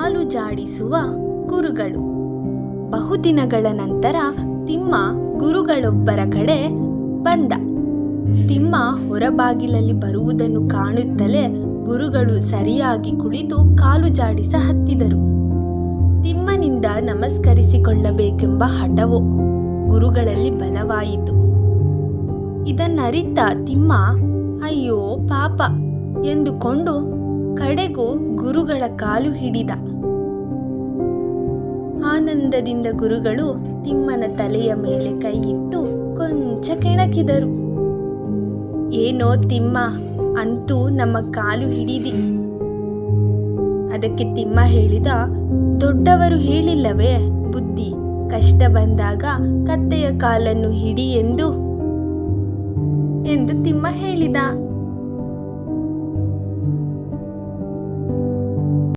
ಕಾಲು ಜಾಡಿಸುವ ಗುರುಗಳು. ಬಹುದಿನಗಳ ನಂತರ ತಿಮ್ಮ ಗುರುಗಳೊಬ್ಬರ ಕಡೆ ಬಂದ. ತಿಮ್ಮ ಹೊರಬಾಗಿಲಲ್ಲಿ ಬರುವುದನ್ನು ಕಾಣುತ್ತಲೇ ಗುರುಗಳು ಸರಿಯಾಗಿ ಕುಳಿತು ಕಾಲು ಜಾಡಿಸ ಹತ್ತಿದರು. ತಿಮ್ಮನಿಂದ ನಮಸ್ಕರಿಸಿಕೊಳ್ಳಬೇಕೆಂಬ ಹಠವೋ ಗುರುಗಳಲ್ಲಿ ಬಲವಾಯಿತು. ಇದನ್ನರಿತ ತಿಮ್ಮ ಅಯ್ಯೋ ಪಾಪ ಎಂದುಕೊಂಡು ಕಡೆಗೂ ಗುರುಗಳ ಕಾಲು ಹಿಡಿದ. ಆನಂದದಿಂದ ಗುರುಗಳು ತಿಮ್ಮನ ತಲೆಯ ಮೇಲೆ ಕೈಯಿಟ್ಟು ಕೊಂಚ ಕೆಣಕಿದರು. ಏನೋ ತಿಮ್ಮ, ಅಂತೂ ನಮ್ಮ ಕಾಲು ಹಿಡಿದಿ. ಅದಕ್ಕೆ ತಿಮ್ಮ ಹೇಳಿದ, ದೊಡ್ಡವರು ಹೇಳಿಲ್ಲವೇ ಬುದ್ಧಿ, ಕಷ್ಟ ಬಂದಾಗ ಕತ್ತೆಯ ಕಾಲನ್ನು ಹಿಡಿ ಎಂದು ತಿಮ್ಮ ಹೇಳಿದ.